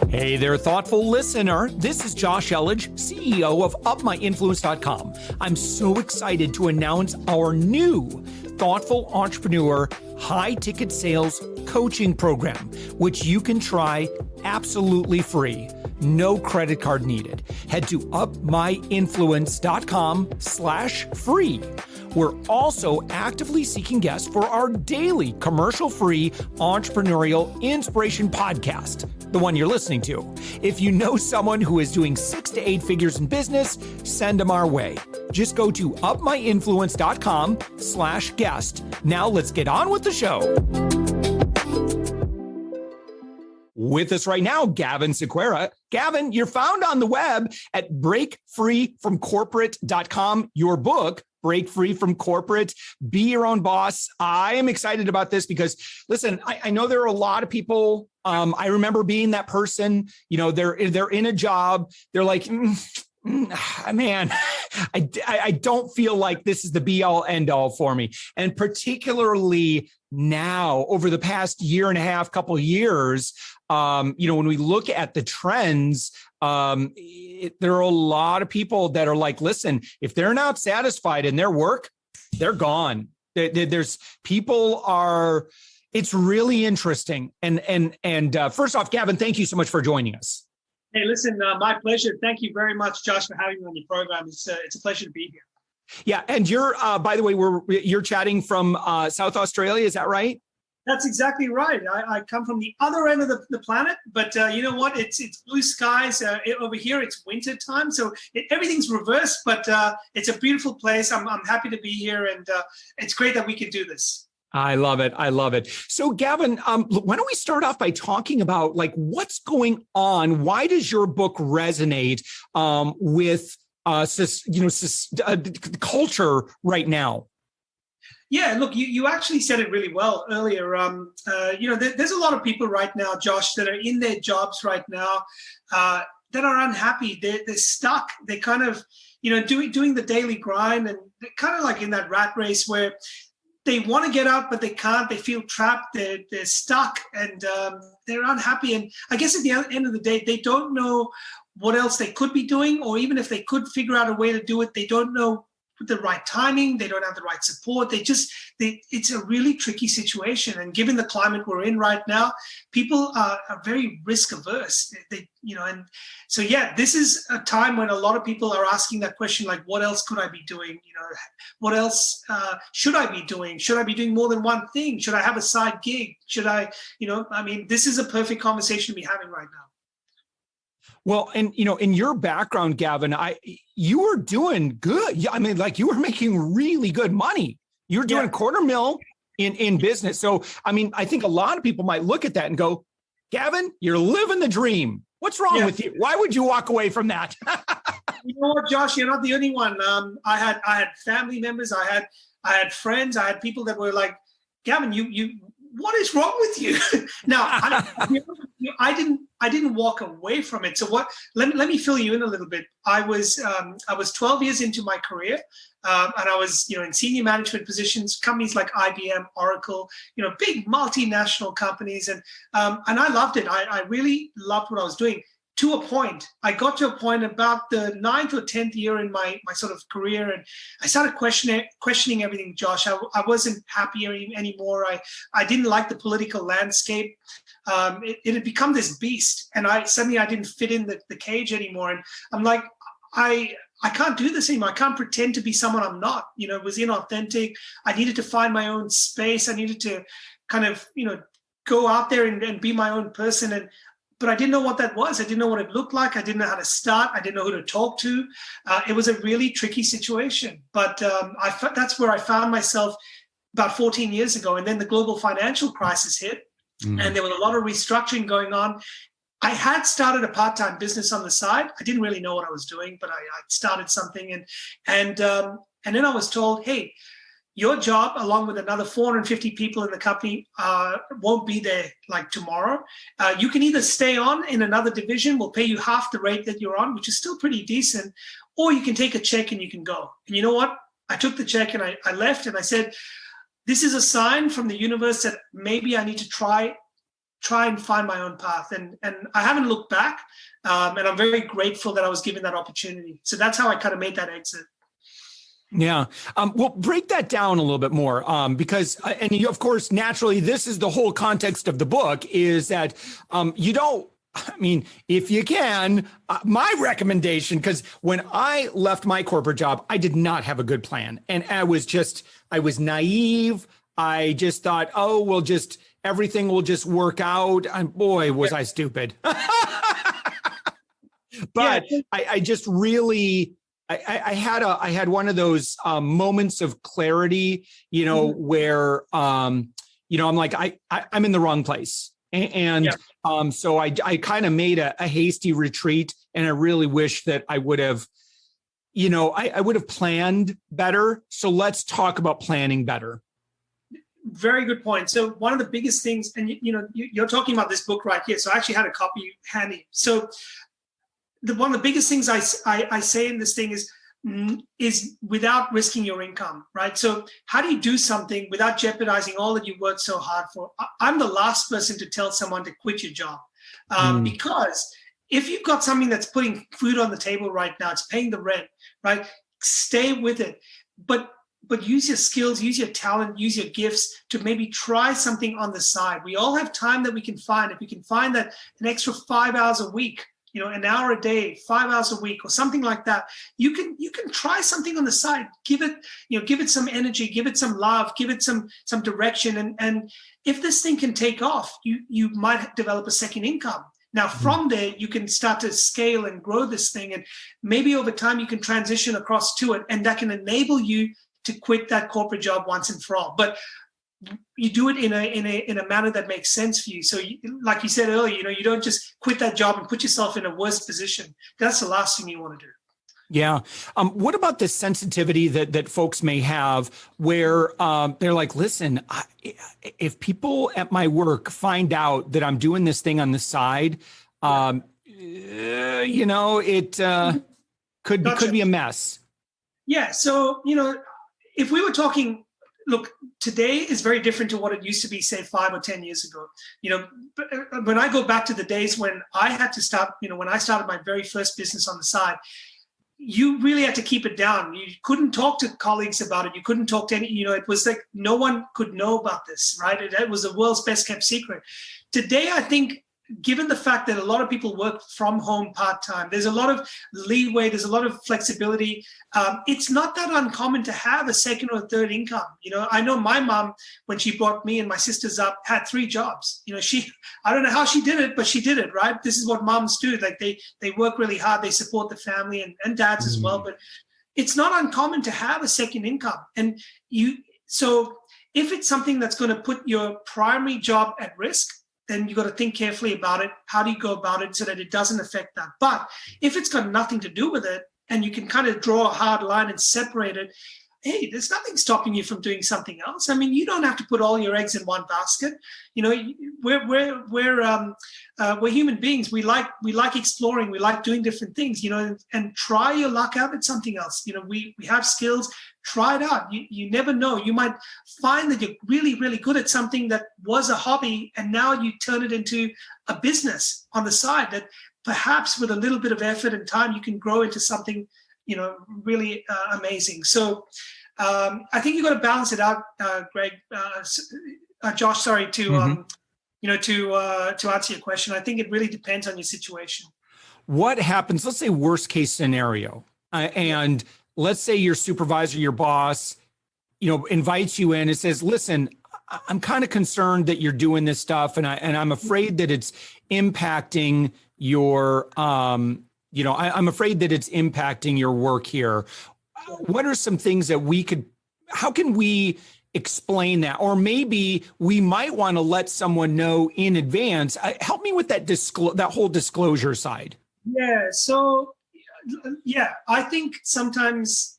Hey there, thoughtful listener. This is Josh Elledge, CEO of UpMyInfluence.com. I'm so excited to announce our new Thoughtful Entrepreneur high-ticket sales coaching program, which you can try absolutely free. No credit card needed. Head to UpMyInfluence.com/free. We're also actively seeking guests for our daily commercial-free entrepreneurial inspiration podcast, the one you're listening to. If you know someone who is doing 6 to 8 figures in business, send them our way. Just go to UpMyInfluence.com/guest. Now let's get on with the show. With us right now, Gavin Sequeira. Gavin, you're found on the web at breakfreefromcorporate.com. Your book, Break Free from Corporate, Be Your Own Boss. I am excited about this because, listen, I know there are a lot of people. I remember being that person. You know, they're in a job. They're like, man, I don't feel like this is the be all end all for me. And particularly now, over the past year and a half, couple of years, when we look at the trends, there are a lot of people that are like, listen, if they're not satisfied in their work, they're gone. It's really interesting. And first off, Gavin, thank you so much for joining us. Hey, listen, my pleasure. Thank you very much, Josh, for having me on your program. It's a pleasure to be here. Yeah. And you're, by the way, you're chatting from South Australia. Is that right? That's exactly right. I come from the other end of the planet, but you know what? It's blue skies. Over here, it's winter time. So everything's reversed, but it's a beautiful place. I'm happy to be here, and it's great that we could do this. I love it. I love it. So Gavin, why don't we start off by talking about like what's going on? Why does your book resonate with culture right now? Yeah, look, you actually said it really well earlier. There's a lot of people right now, Josh, that are in their jobs right now that are unhappy. They're stuck. They're kind of, doing the daily grind, and they're kind of like in that rat race where they want to get out, but they can't. They feel trapped. They're stuck, and they're unhappy. And I guess at the end of the day, they don't know what else they could be doing, or even if they could figure out a way to do it, they don't know the right timing. They don't have the right support. It's a really tricky situation. And given the climate we're in right now, people are very risk averse. And so, yeah, this is a time when a lot of people are asking that question, like, what else could I be doing? What else should I be doing? Should I be doing more than one thing? Should I have a side gig? Should I, this is a perfect conversation to be having right now. Well, and, in your background, Gavin, you were doing good. I mean, like you were making really good money. You were doing $250,000 in business. So, I mean, I think a lot of people might look at that and go, Gavin, you're living the dream. What's wrong with you? Why would you walk away from that? You know what, Josh, you're not the only one. I had family members. I had friends. I had people that were like, Gavin, what is wrong with you? Now, I didn't walk away from it. So let me fill you in a little bit. I was 12 years into my career, and I was in senior management positions, companies like IBM, Oracle, big multinational companies, and I loved it. I really loved what I was doing. To a point, I got to a point about the 9th or 10th year in my sort of career, and I started questioning everything, Josh. I wasn't happy anymore. I didn't like the political landscape. It had become this beast, and I didn't fit in the cage anymore. And I'm like, I can't do this anymore. I can't pretend to be someone I'm not. It was inauthentic. I needed to find my own space. I needed to kind of, go out there and be my own person. But I didn't know what that was. I didn't know what it looked like. I didn't know how to start. I didn't know who to talk to. It was a really tricky situation. But that's where I found myself about 14 years ago. And then the global financial crisis hit, and there was a lot of restructuring going on. I had started a part-time business on the side. I didn't really know what I was doing, but I started something. And then I was told, hey, your job, along with another 450 people in the company, won't be there like tomorrow. You can either stay on in another division, we'll pay you half the rate that you're on, which is still pretty decent, or you can take a check and you can go. And you know what? I took the check and I left, and I said, this is a sign from the universe that maybe I need to try try and find my own path. And I haven't looked back. And I'm very grateful that I was given that opportunity. So that's how I kind of made that exit. Yeah. Well, break that down a little bit more, because, and you, of course, naturally, this is the whole context of the book, is that you don't, I mean, if you can, my recommendation, because when I left my corporate job, I did not have a good plan. And I was naive. I just thought, oh, everything will just work out. And boy, was I stupid. But I just really, I had one of those moments of clarity, where, I'm like, I'm in the wrong place. And so I kind of made a hasty retreat, and I really wish that I would have, I would have planned better. So let's talk about planning better. Very good point. So one of the biggest things, and you're talking about this book right here. So I actually had a copy handy. So one of the biggest things I say in this thing is without risking your income, right? So how do you do something without jeopardizing all that you worked so hard for? I'm the last person to tell someone to quit your job, because if you've got something that's putting food on the table right now, it's paying the rent, right? Stay with it, but use your skills, use your talent, use your gifts to maybe try something on the side. We all have time that we can find. If we can find that an extra 5 hours a week, an hour a day, 5 hours a week, or something like that, you can try something on the side. Give it some energy, give it some love, give it some direction. And if this thing can take off, you might develop a second income. Now, from there, you can start to scale and grow this thing. And maybe over time, you can transition across to it. And that can enable you to quit that corporate job once and for all. But you do it in a manner that makes sense for you. So like you said earlier, you don't just quit that job and put yourself in a worse position. That's the last thing you want to do. Yeah. What about the sensitivity that folks may have where they're like, listen, if people at my work find out that I'm doing this thing on the side, it could be a mess. Yeah. So, if we were talking, look, today is very different to what it used to be, say, 5 or 10 years ago. When I go back to the days when I had to start, when I started my very first business on the side, you really had to keep it down. You couldn't talk to colleagues about it. You couldn't talk to any, it was like no one could know about this, right? It was the world's best kept secret. Today, I think, given the fact that a lot of people work from home part-time, there's a lot of leeway, there's a lot of flexibility. It's not that uncommon to have a second or third income. I know my mom, when she brought me and my sisters up, had 3 jobs. I don't know how she did it, but she did it, right? This is what moms do. Like they work really hard, they support the family and dads as well. But it's not uncommon to have a second income. And so if it's something that's going to put your primary job at risk, then you got to think carefully about it. How do you go about it so that it doesn't affect that? But if it's got nothing to do with it, and you can kind of draw a hard line and separate it, hey, there's nothing stopping you from doing something else. I mean, you don't have to put all your eggs in one basket. We're human beings. We like exploring. We like doing different things. And try your luck out at something else. We have skills. Try it out. You never know. You might find that you're really, really good at something that was a hobby, and now you turn it into a business on the side that perhaps with a little bit of effort and time, you can grow into something, really amazing. So I think you got to balance it out, Greg, Josh, sorry, to answer your question. I think it really depends on your situation. What happens, let's say worst case scenario, and let's say your supervisor, your boss, invites you in and says, listen, I'm kind of concerned that you're doing this stuff. And I'm afraid that it's impacting your, I'm afraid that it's impacting your work here. What are some things that how can we explain that? Or maybe we might want to let someone know in advance. Help me with that whole disclosure side. Yeah. So, I think sometimes,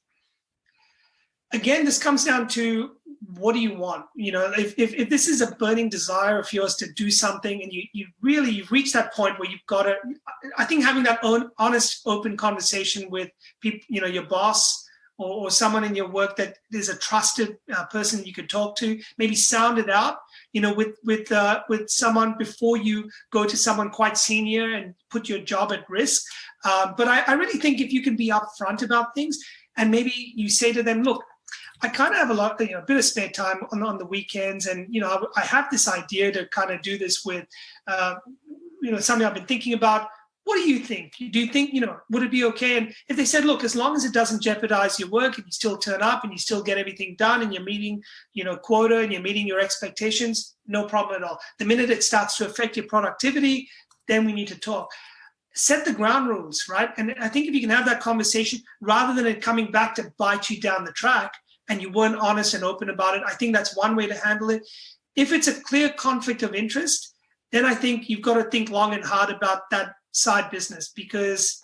again, this comes down to what do you want? If this is a burning desire of yours to do something and you've reached that point where you've got to, I think having that honest, open conversation with people, your boss or someone in your work that is a trusted person you could talk to. Maybe sound it out, with someone before you go to someone quite senior and put your job at risk. But I really think if you can be upfront about things, and maybe you say to them, look, I kind of have a bit of spare time on the weekends, and I have this idea to kind of do this with, something I've been thinking about. What do you think? Do you think, would it be okay? And if they said, look, as long as it doesn't jeopardize your work and you still turn up and you still get everything done and you're meeting, quota and you're meeting your expectations, no problem at all. The minute it starts to affect your productivity, then we need to talk. Set the ground rules, right? And I think if you can have that conversation rather than it coming back to bite you down the track and you weren't honest and open about it, I think that's one way to handle it. If it's a clear conflict of interest, then I think you've got to think long and hard about that side business, because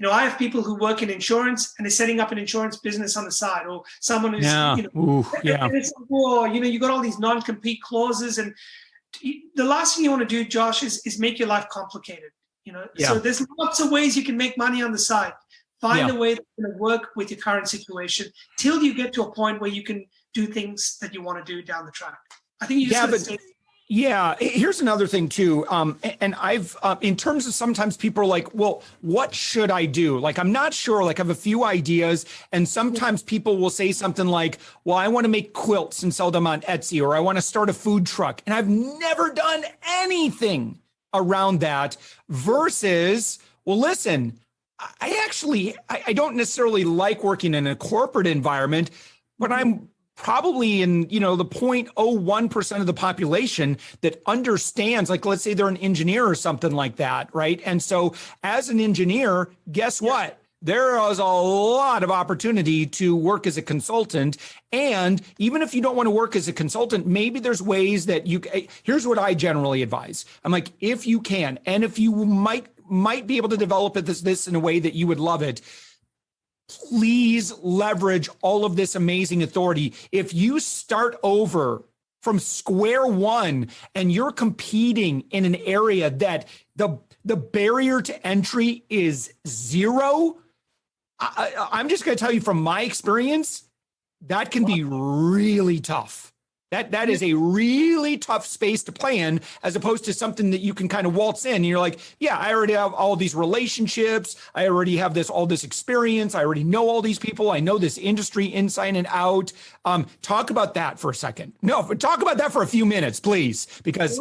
I have people who work in insurance and they're setting up an insurance business on the side, or someone who's And it's like, you got all these non-compete clauses, and the last thing you want to do, Josh, is make your life complicated. So there's lots of ways you can make money on the side. Find a way that's going to work with your current situation till you get to a point where you can do things that you want to do down the track. I think you just Yeah, here's another thing too. And I've, in terms of sometimes people are like, well, what should I do? Like, I'm not sure, like I have a few ideas. And sometimes people will say something like, well, I want to make quilts and sell them on Etsy, or I want to start a food truck. And I've never done anything around that versus, well, listen, I don't necessarily like working in a corporate environment, but I'm probably in, the 0.01% of the population that understands, like, let's say they're an engineer or something like that, right? And so as an engineer, guess what? There is a lot of opportunity to work as a consultant. And even if you don't want to work as a consultant, maybe there's ways that here's what I generally advise. I'm like, if you can, and if you might be able to develop this in a way that you would love it, please leverage all of this amazing authority. If you start over from square one and you're competing in an area that the barrier to entry is zero, I'm just going to tell you from my experience, that can be really tough. That is a really tough space to play in, as opposed to something that you can kind of waltz in. And you're like, yeah, I already have all these relationships. I already have all this experience. I already know all these people. I know this industry inside and out. Talk about that for a second. No, talk about that for a few minutes, please, because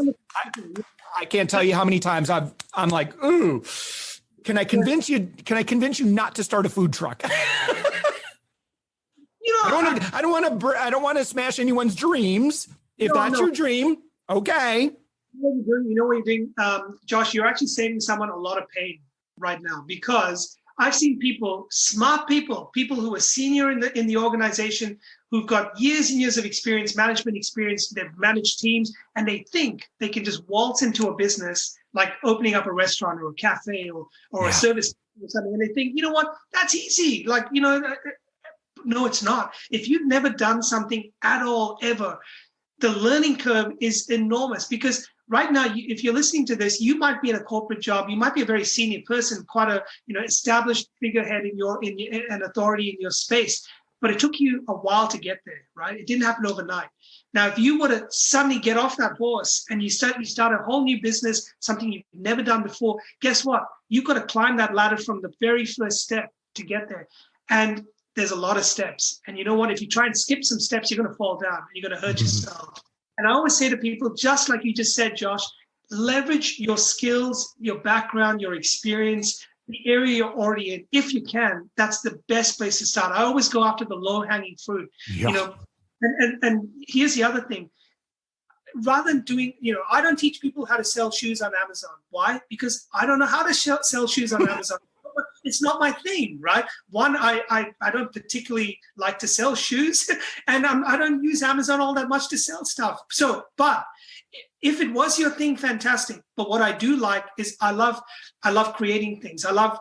I can't tell you how many times I'm like, ooh, can I convince you not to start a food truck? I don't want to smash anyone's dreams. If that's your dream, okay. You know what you're doing, Josh? You're actually saving someone a lot of pain right now, because I've seen smart people who are senior in the organization, who've got years and years of experience, management experience. They've managed teams, and they think they can just waltz into a business like opening up a restaurant or a cafe or a service or something, and they think, you know what, that's easy. Like, no, it's not. If you've never done something at all, ever, the learning curve is enormous, because right now, if you're listening to this, you might be in a corporate job. You might be a very senior person, quite a established figurehead in an authority in your space. But it took you a while to get there, right? It didn't happen overnight. Now, if you were to suddenly get off that horse and you start a whole new business, something you've never done before, guess what? You've got to climb that ladder from the very first step to get there. And there's a lot of steps. And you know what? If you try and skip some steps, you're going to fall down and you're going to hurt yourself. And I always say to people, just like you just said, Josh, leverage your skills, your background, your experience, the area you're already in. If you can, that's the best place to start. I always go after the low-hanging fruit. Yeah. And here's the other thing. Rather than doing, I don't teach people how to sell shoes on Amazon. Why? Because I don't know how to sell shoes on Amazon. It's not my thing, right? One, I don't particularly like to sell shoes, and I don't use Amazon all that much to sell stuff. So, but if it was your thing, fantastic. But what I do like is I love creating things. I love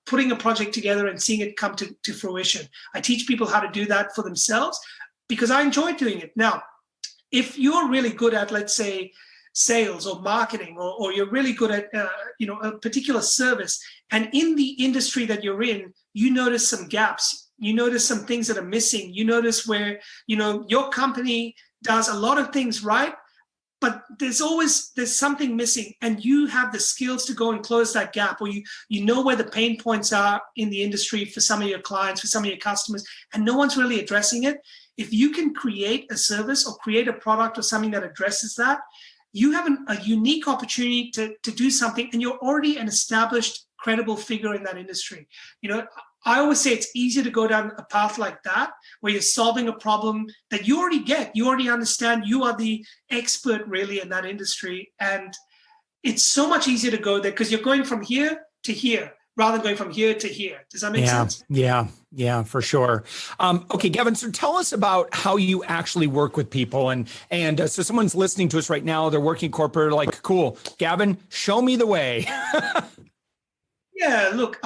putting a project together and seeing it come to fruition. I teach people how to do that for themselves because I enjoy doing it. Now, if you're really good at, let's say, sales or marketing, or you're really good at a particular service, and in the industry that you're in, you notice some gaps, you notice some things that are missing. You notice where, your company does a lot of things right, but there's something missing, and you have the skills to go and close that gap, or you know where the pain points are in the industry for some of your clients, for some of your customers, and no one's really addressing it. If you can create a service or create a product or something that addresses that, you have a unique opportunity to do something, and you're already an established, credible figure in that industry. I always say it's easier to go down a path like that, where you're solving a problem that you already get, you already understand, you are the expert really in that industry. And it's so much easier to go there because you're going from here to here rather than going from here to here. Does that make sense? Yeah, for sure. Okay, Gavin, so tell us about how you actually work with people. And so someone's listening to us right now, they're working corporate, like, cool, Gavin, show me the way. Yeah, look,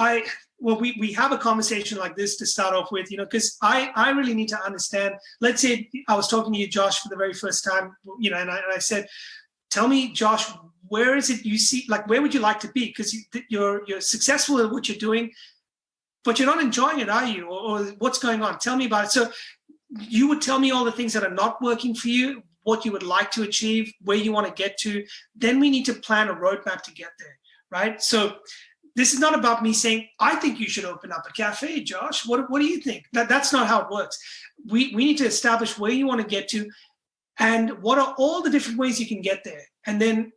we have a conversation like this to start off with, because I really need to understand. Let's say I was talking to you, Josh, for the very first time, and I said, tell me, Josh, where is it you see, like, where would you like to be? Because you're successful at what you're doing, but you're not enjoying it, are you? Or what's going on? Tell me about it. So you would tell me all the things that are not working for you, what you would like to achieve, where you want to get to. Then we need to plan a roadmap to get there, right? So this is not about me saying, I think you should open up a cafe, Josh. What do you think? That's not how it works. We need to establish where you want to get to and what are all the different ways you can get there. And then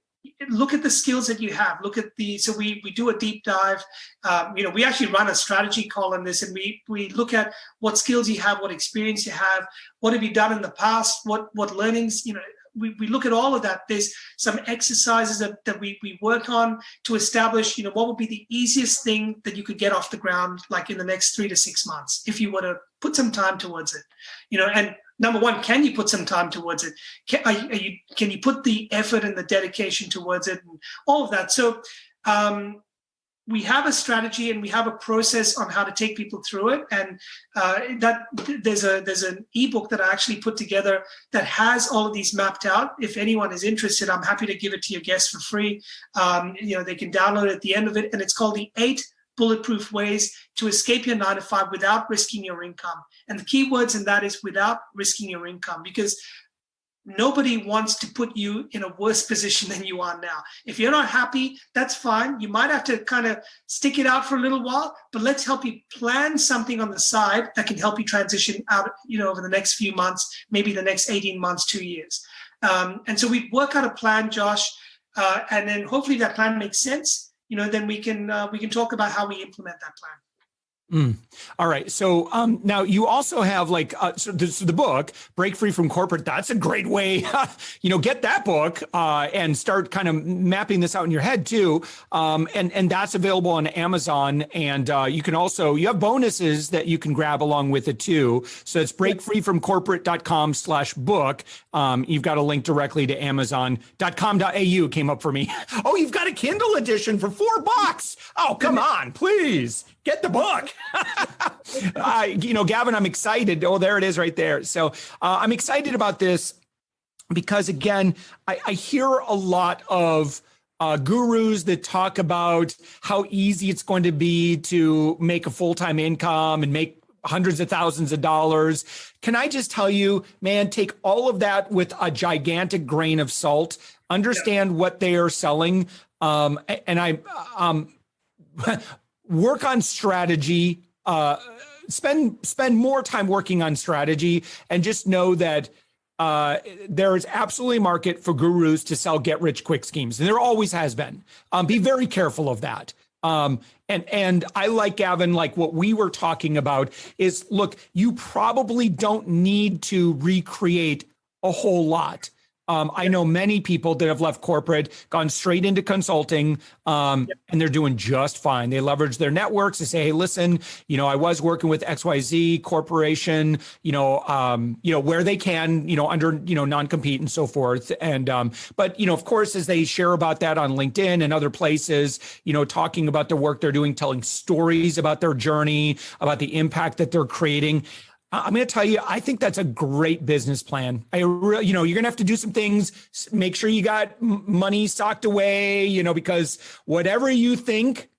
look at the skills that you have. So we do a deep dive. We actually run a strategy call on this, and we look at what skills you have, what experience you have, what have you done in the past, what learnings, we look at all of that. There's some exercises that we work on to establish, what would be the easiest thing that you could get off the ground, like in the next 3 to 6 months, if you were to put some time towards it, and number one, can you put some time towards it? Can you put the effort and the dedication towards it and all of that? So, we have a strategy and we have a process on how to take people through it. And that there's an ebook that I actually put together that has all of these mapped out. If anyone is interested, I'm happy to give it to your guests for free. They can download it at the end of it. And it's called the 8 Bulletproof Ways to Escape Your 9-to-5 Without Risking Your Income. And the key words in that is without risking your income, because nobody wants to put you in a worse position than you are now. If you're not happy, that's fine. You might have to kind of stick it out for a little while, but let's help you plan something on the side that can help you transition out, over the next few months, maybe the next 18 months, 2 years. And so we work out a plan, Josh, and then hopefully that plan makes sense. Then we can talk about how we implement that plan. All right. So now you also have so the book, Break Free from Corporate. That's a great way, get that book and start kind of mapping this out in your head too. And that's available on Amazon. And you have bonuses that you can grab along with it too. So it's breakfreefromcorporate.com/book. You've got a link directly to amazon.com.au came up for me. Oh, you've got a Kindle edition for $4. Oh, come on, please. Get the book. Gavin, I'm excited. Oh, there it is right there. So I'm excited about this because, again, I hear a lot of gurus that talk about how easy it's going to be to make a full-time income and make hundreds of thousands of dollars. Can I just tell you, man, take all of that with a gigantic grain of salt, understand what they are selling. Work on strategy, spend more time working on strategy, and just know that there is absolutely a market for gurus to sell get-rich-quick schemes. And there always has been. Be very careful of that. And I like, Gavin, like what we were talking about is, look, you probably don't need to recreate a whole lot. I know many people that have left corporate, gone straight into consulting, and they're doing just fine. They leverage their networks to say, hey, listen, I was working with XYZ corporation, where they can, under, non-compete and so forth. And, but, of course, as they share about that on LinkedIn and other places, talking about the work they're doing, telling stories about their journey, about the impact that they're creating. I'm going to tell you, I think that's a great business plan. You're going to have to do some things, make sure you got money socked away, because whatever you think,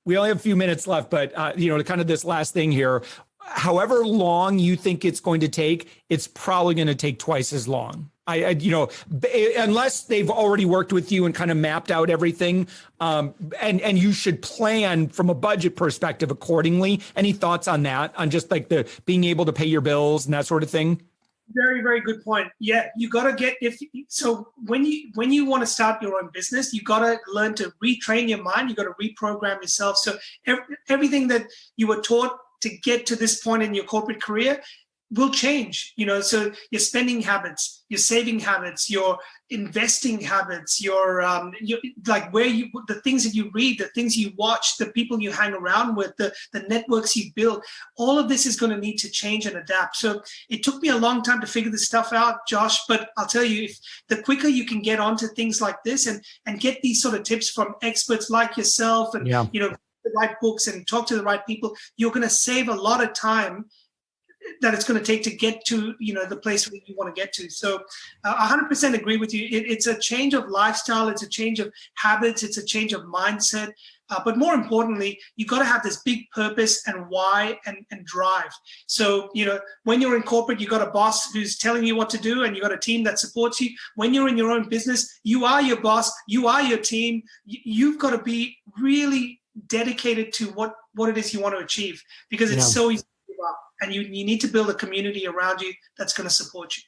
We only have a few minutes left, but kind of this last thing here, however long you think it's going to take, it's probably going to take twice as long. Unless they've already worked with you and kind of mapped out everything, and you should plan from a budget perspective accordingly. Any thoughts on that? On just like the being able to pay your bills and that sort of thing? Very, very good point. Yeah, you got to get when you want to start your own business, you got to learn to retrain your mind. You got to reprogram yourself. So everything that you were taught to get to this point in your corporate career will change. So your spending habits, your saving habits, your investing habits, your the things that you read, the things you watch, the people you hang around with, the networks you build, all of this is going to need to change and adapt. So it took me a long time to figure this stuff out, Josh, but I'll tell you, if the quicker you can get onto things like this and get these sort of tips from experts like yourself and, the right books and talk to the right people, you're going to save a lot of time that it's going to take to get to the place where you want to get to. So 100% agree with you. It's a change of lifestyle, it's a change of habits, it's a change of mindset, but more importantly, you got to have this big purpose and why and drive. So when you're in corporate, you got a boss who's telling you what to do and you got a team that supports you. When you're in your own business, you are your boss, you are your team. You've got to be really dedicated to what it is you want to achieve, because it's so easy. And you need to build a community around you that's going to support you.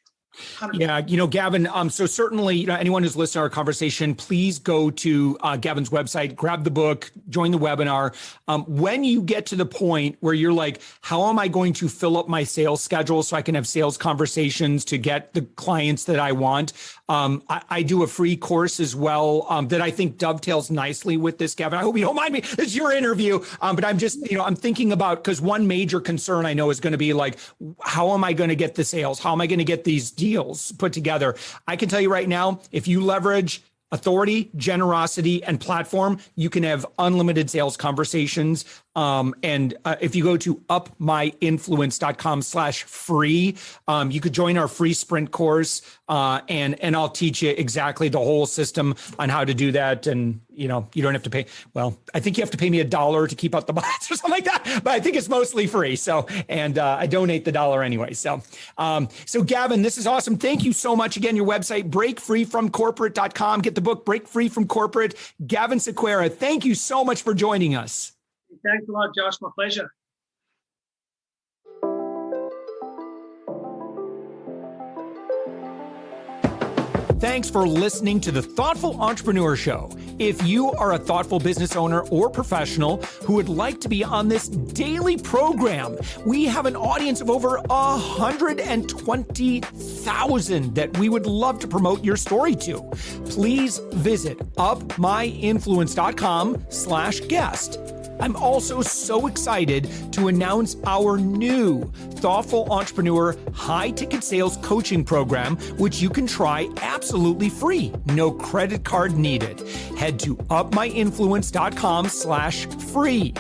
100%. Yeah, Gavin, so certainly, anyone who's listening to our conversation, please go to Gavin's website, grab the book, join the webinar. When you get to the point where you're like, how am I going to fill up my sales schedule so I can have sales conversations to get the clients that I want? I do a free course as well that I think dovetails nicely with this, Gavin. I hope you don't mind me. It's your interview, but I'm just, I'm thinking about, because one major concern I know is going to be like, how am I going to get the sales? How am I going to get these deals put together? I can tell you right now, if you leverage authority, generosity, and platform, you can have unlimited sales conversations. And if you go to upmyinfluence.com/free, you could join our free sprint course, and I'll teach you exactly the whole system on how to do that. And you don't have to pay. Well, I think you have to pay me $1 to keep out the bots or something like that, but I think it's mostly free. So, and I donate the $1 anyway. So Gavin, this is awesome. Thank you so much. Again, your website, breakfreefromcorporate.com. Get the book, Break Free from Corporate. Gavin Sequeira, thank you so much for joining us. Thanks a lot, Josh. My pleasure. Thanks for listening to the Thoughtful Entrepreneur Show. If you are a thoughtful business owner or professional who would like to be on this daily program, we have an audience of over 120,000 that we would love to promote your story to. Please visit upmyinfluence.com/guest. I'm also so excited to announce our new Thoughtful Entrepreneur high-ticket sales coaching program, which you can try absolutely free. No credit card needed. Head to upmyinfluence.com/free.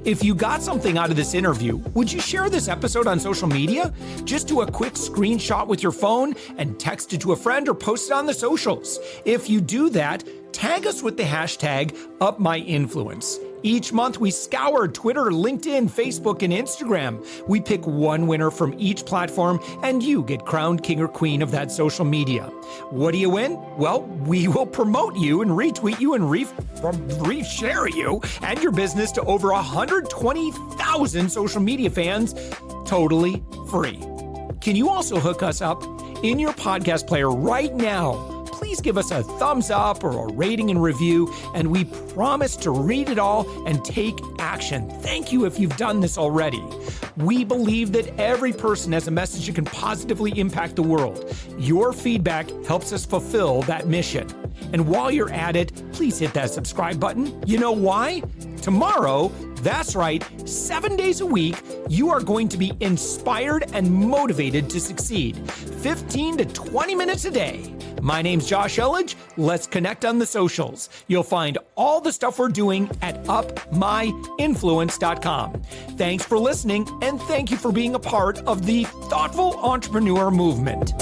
If you got something out of this interview, would you share this episode on social media? Just do a quick screenshot with your phone and text it to a friend or post it on the socials. If you do that, tag us with the hashtag #UpMyInfluence. Each month, we scour Twitter, LinkedIn, Facebook, and Instagram. We pick one winner from each platform, and you get crowned king or queen of that social media. What do you win? Well, we will promote you and retweet you and reshare you and your business to over 120,000 social media fans, totally free. Can you also hook us up in your podcast player right now? Please give us a thumbs up or a rating and review, and we promise to read it all and take action. Thank you if you've done this already. We believe that every person has a message that can positively impact the world. Your feedback helps us fulfill that mission. And while you're at it, please hit that subscribe button. You know why? Tomorrow, that's right, 7 days a week, you are going to be inspired and motivated to succeed. 15 to 20 minutes a day. My name's Josh Elledge. Let's connect on the socials. You'll find all the stuff we're doing at upmyinfluence.com. Thanks for listening, and thank you for being a part of the Thoughtful Entrepreneur Movement.